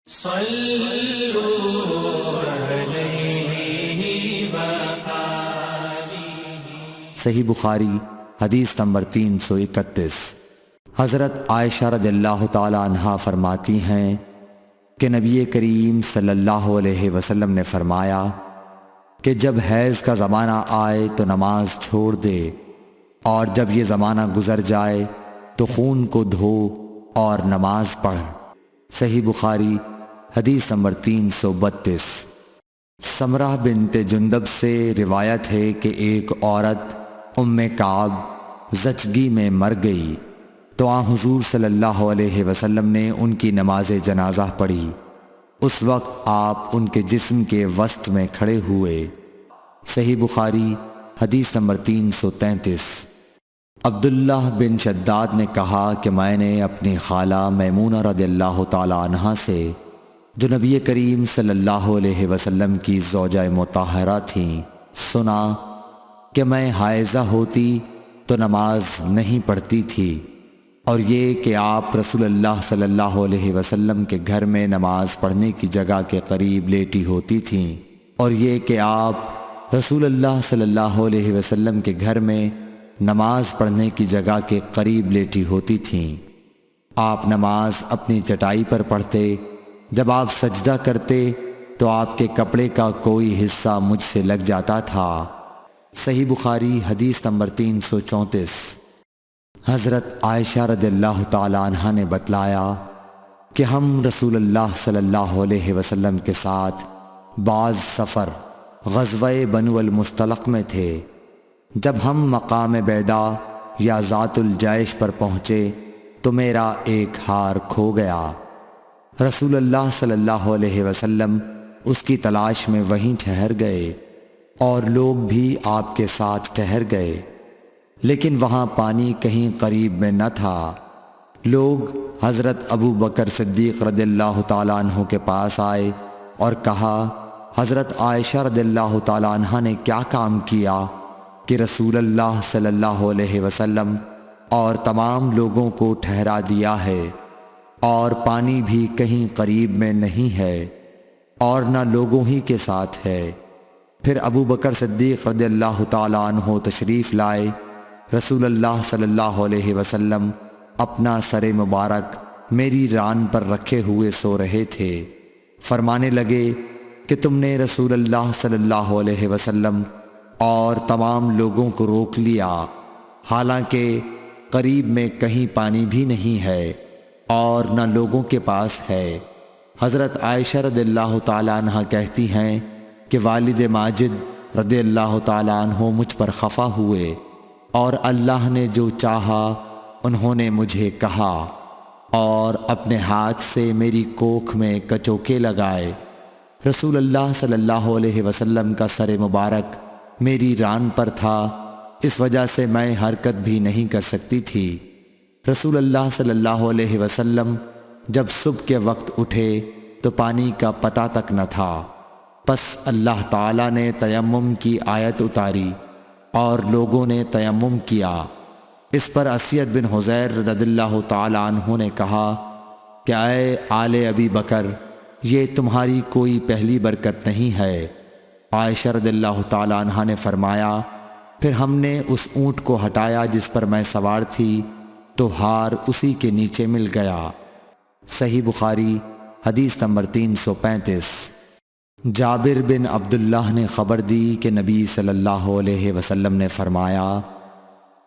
صحیح بخاری حدیث نمبر 331۔ حضرت عائشہ رضی اللہ تعالی عنہا فرماتی ہیں کہ نبی کریم صلی اللہ علیہ وسلم نے فرمایا کہ جب حیض کا زمانہ آئے تو نماز چھوڑ دے، اور جب یہ زمانہ گزر جائے تو خون کو دھو اور نماز پڑھ۔ صحیح بخاری حدیث نمبر 332۔ سمرہ بنت جندب سے روایت ہے کہ ایک عورت ام کعب زچگی میں مر گئی تو حضور صلی اللہ علیہ وسلم نے ان کی نماز جنازہ پڑھی۔ اس وقت آپ ان کے جسم کے وسط میں کھڑے ہوئے۔ صحیح بخاری حدیث نمبر 333۔ عبداللہ بن شداد نے کہا کہ میں نے اپنی خالہ میمونہ رضی اللہ تعالی عنہا سے، جو نبی کریم صلی اللہ علیہ وسلم کی زوجہ مطہرہ تھیں، سنا کہ میں حائضہ ہوتی تو نماز نہیں پڑھتی تھی، اور یہ کہ آپ رسول اللہ صلی اللہ علیہ وسلم کے گھر میں نماز پڑھنے کی جگہ کے قریب لیٹی ہوتی تھیں، اور یہ کہ آپ رسول اللہ صلی اللہ علیہ وسلم کے گھر میں نماز پڑھنے کی جگہ کے قریب لیٹی ہوتی تھیں۔ آپ نماز اپنی چٹائی پر پڑھتے، جب آپ سجدہ کرتے تو آپ کے کپڑے کا کوئی حصہ مجھ سے لگ جاتا تھا۔ صحیح بخاری حدیث نمبر 334۔ حضرت عائشہ رضی اللہ تعالی عنہا نے بتلایا کہ ہم رسول اللہ صلی اللہ علیہ وسلم کے ساتھ بعض سفر غزوہ بنو المصطلق میں تھے۔ جب ہم مقام بیدا یا ذات الجیش پر پہنچے تو میرا ایک ہار کھو گیا۔ رسول اللہ صلی اللہ علیہ وسلم اس کی تلاش میں وہیں ٹھہر گئے، اور لوگ بھی آپ کے ساتھ ٹھہر گئے، لیکن وہاں پانی کہیں قریب میں نہ تھا۔ لوگ حضرت ابو بکر صدیق رضی اللہ تعالیٰ عنہ کے پاس آئے اور کہا، حضرت عائشہ رضی اللہ تعالیٰ عنہ نے کیا کام کیا کہ رسول اللہ صلی اللہ علیہ وسلم اور تمام لوگوں کو ٹھہرا دیا ہے، اور پانی بھی کہیں قریب میں نہیں ہے، اور نہ لوگوں ہی کے ساتھ ہے۔ پھر ابو بکر صدیق رضی اللہ تعالیٰ عنہ تشریف لائے۔ رسول اللہ صلی اللہ علیہ وسلم اپنا سر مبارک میری ران پر رکھے ہوئے سو رہے تھے۔ فرمانے لگے کہ تم نے رسول اللہ صلی اللہ علیہ وسلم اور تمام لوگوں کو روک لیا، حالانکہ قریب میں کہیں پانی بھی نہیں ہے اور نہ لوگوں کے پاس ہے۔ حضرت عائشہ رضی اللہ تعالی عنہ کہتی ہیں کہ والد ماجد رضی اللہ تعالی عنہ مجھ پر خفا ہوئے، اور اللہ نے جو چاہا انہوں نے مجھے کہا، اور اپنے ہاتھ سے میری کوکھ میں کچوکے لگائے۔ رسول اللہ صلی اللہ علیہ وسلم کا سر مبارک میری ران پر تھا، اس وجہ سے میں حرکت بھی نہیں کر سکتی تھی۔ رسول اللہ صلی اللہ علیہ وسلم جب صبح کے وقت اٹھے تو پانی کا پتہ تک نہ تھا، پس اللہ تعالیٰ نے تیمم کی آیت اتاری اور لوگوں نے تیمم کیا۔ اس پر اسید بن حذیر رضی اللہ تعالی عنہ نے کہا کہ اے آل ابی بکر، یہ تمہاری کوئی پہلی برکت نہیں ہے۔ عائشہ رضی اللہ تعالی عنہ نے فرمایا، پھر ہم نے اس اونٹ کو ہٹایا جس پر میں سوار تھی تو ہار اسی کے نیچے مل گیا۔ صحیح بخاری حدیث نمبر 335۔ جابر بن عبداللہ نے خبر دی کہ نبی صلی اللہ علیہ وسلم نے فرمایا،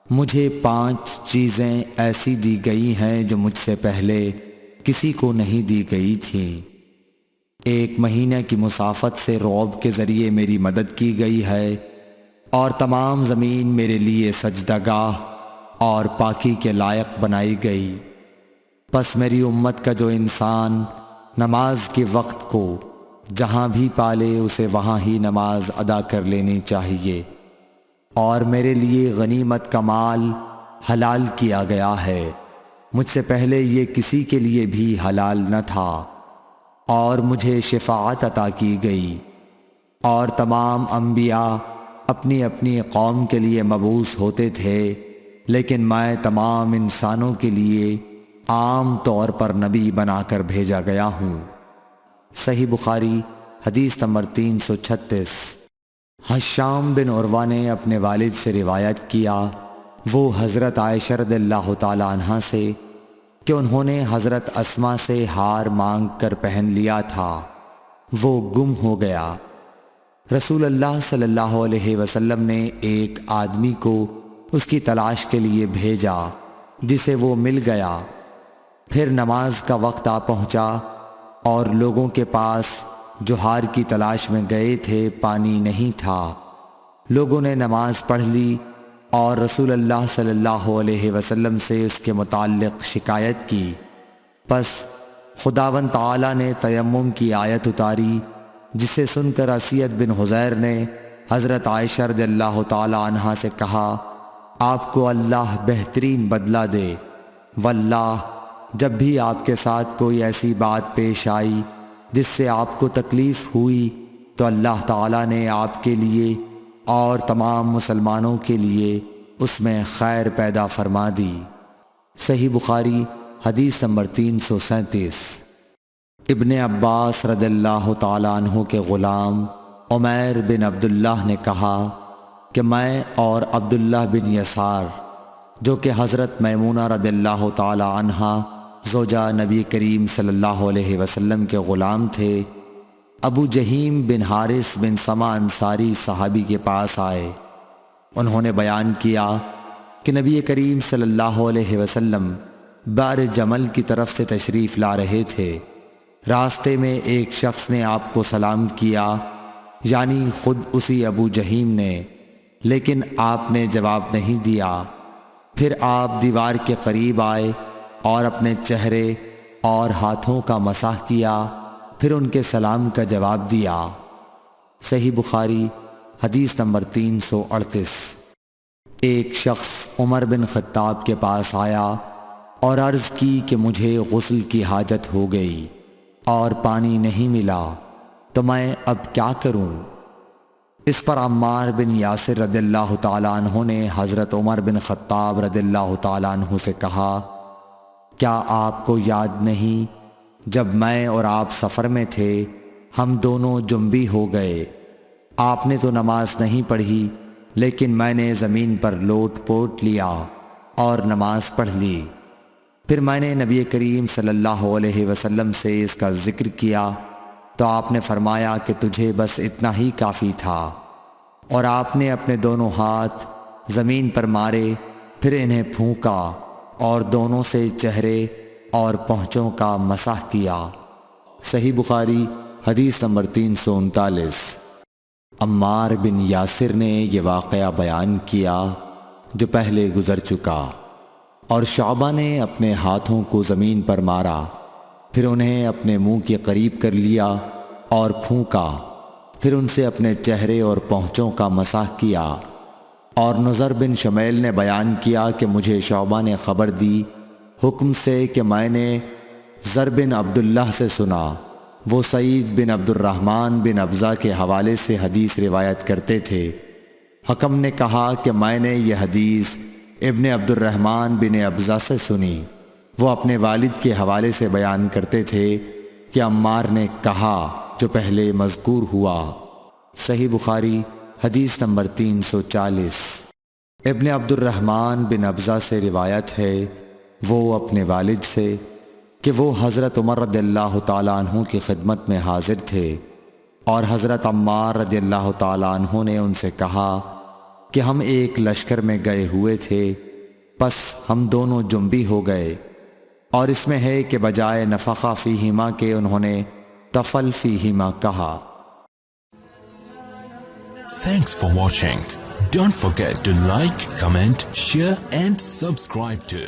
مجھے 5 چیزیں ایسی دی گئی ہیں جو مجھ سے پہلے کسی کو نہیں دی گئی تھیں۔ 1 مہینے کی مسافت سے رعب کے ذریعے میری مدد کی گئی ہے، اور تمام زمین میرے لیے سجدہ گاہ اور پاکی کے لائق بنائی گئی۔ پس میری امت کا جو انسان نماز کے وقت کو جہاں بھی پالے اسے وہاں ہی نماز ادا کر لینی چاہیے، اور میرے لیے غنیمت کا مال حلال کیا گیا ہے، مجھ سے پہلے یہ کسی کے لیے بھی حلال نہ تھا، اور مجھے شفاعت عطا کی گئی، اور تمام انبیاء اپنی اپنی قوم کے لیے مبعوث ہوتے تھے، لیکن میں تمام انسانوں کے لیے عام طور پر نبی بنا کر بھیجا گیا ہوں۔ صحیح بخاری حدیث نمبر 336۔ حشام بن عروہ نے اپنے والد سے روایت کیا، وہ حضرت عائشہ رضی اللہ تعالی عنہا سے، کہ انہوں نے حضرت اسما سے ہار مانگ کر پہن لیا تھا، وہ گم ہو گیا۔ رسول اللہ صلی اللہ علیہ وسلم نے ایک آدمی کو اس کی تلاش کے لیے بھیجا، جسے وہ مل گیا۔ پھر نماز کا وقت آ پہنچا اور لوگوں کے پاس جو ہار کی تلاش میں گئے تھے پانی نہیں تھا۔ لوگوں نے نماز پڑھ لی اور رسول اللہ صلی اللہ علیہ وسلم سے اس کے متعلق شکایت کی۔ پس خداوند تعالی نے تیمم کی آیت اتاری، جسے سن کر اسید بن حضیر نے حضرت عائشہ رضی اللہ تعالی عنہا سے کہا، آپ کو اللہ بہترین بدلہ دے، واللہ جب بھی آپ کے ساتھ کوئی ایسی بات پیش آئی جس سے آپ کو تکلیف ہوئی تو اللہ تعالیٰ نے آپ کے لیے اور تمام مسلمانوں کے لیے اس میں خیر پیدا فرما دی۔ صحیح بخاری حدیث نمبر 337۔ ابن عباس رضی اللہ تعالیٰ عنہ کے غلام عمیر بن عبداللہ نے کہا کہ میں اور عبداللہ بن یسار، جو کہ حضرت میمونہ رضی اللہ تعالیٰ عنہا زوجہ نبی کریم صلی اللہ علیہ وسلم کے غلام تھے، ابو جہیم بن حارث بن سما انصاری صحابی کے پاس آئے۔ انہوں نے بیان کیا کہ نبی کریم صلی اللہ علیہ وسلم بار جمل کی طرف سے تشریف لا رہے تھے۔ راستے میں ایک شخص نے آپ کو سلام کیا، یعنی خود اسی ابو جہیم نے، لیکن آپ نے جواب نہیں دیا۔ پھر آپ دیوار کے قریب آئے اور اپنے چہرے اور ہاتھوں کا مسح کیا، پھر ان کے سلام کا جواب دیا۔ صحیح بخاری حدیث نمبر 338۔ ایک شخص عمر بن خطاب کے پاس آیا اور عرض کی کہ مجھے غسل کی حاجت ہو گئی اور پانی نہیں ملا، تو میں اب کیا کروں؟ اس پر عمار بن یاسر رضی اللہ تعالیٰ عنہ نے حضرت عمر بن خطاب رضی اللہ تعالیٰ عنہ سے کہا، کیا آپ کو یاد نہیں جب میں اور آپ سفر میں تھے، ہم دونوں جنبی ہو گئے، آپ نے تو نماز نہیں پڑھی، لیکن میں نے زمین پر لوٹ پوٹ لیا اور نماز پڑھ لی۔ پھر میں نے نبی کریم صلی اللہ علیہ وسلم سے اس کا ذکر کیا تو آپ نے فرمایا کہ تجھے بس اتنا ہی کافی تھا، اور آپ نے اپنے دونوں ہاتھ زمین پر مارے، پھر انہیں پھونکا اور دونوں سے چہرے اور پونچھوں کا مسح کیا۔ صحیح بخاری حدیث نمبر 339۔ عمار بن یاسر نے یہ واقعہ بیان کیا جو پہلے گزر چکا، اور شعبہ نے اپنے ہاتھوں کو زمین پر مارا، پھر انہیں اپنے منہ کے قریب کر لیا اور پھونکا، پھر ان سے اپنے چہرے اور پونچھوں کا مسح کیا۔ اور نضر بن شمیل نے بیان کیا کہ مجھے شعبہ نے خبر دی حکم سے کہ میں نے زر بن عبداللہ سے سنا، وہ سعید بن عبد الرحمن بن ابزہ کے حوالے سے حدیث روایت کرتے تھے۔ حکم نے کہا کہ میں نے یہ حدیث ابن عبد الرحمن بن ابزہ سے سنی، وہ اپنے والد کے حوالے سے بیان کرتے تھے کہ عمار نے کہا جو پہلے مذکور ہوا۔ صحیح بخاری حدیث نمبر 340۔ ابن عبد الرحمن بن ابزہ سے روایت ہے، وہ اپنے والد سے، کہ وہ حضرت عمر رضی اللہ تعالیٰ عنہ کی خدمت میں حاضر تھے، اور حضرت عمار رضی اللہ تعالیٰ عنہ نے ان سے کہا کہ ہم ایک لشکر میں گئے ہوئے تھے، پس ہم دونوں جنبی ہو گئے، اور اس میں ہے کہ بجائے نفخہ فیہما کے انہوں نے تفل فیہما کہا۔ Thanks for watching. Don't forget to like, comment, share and subscribe to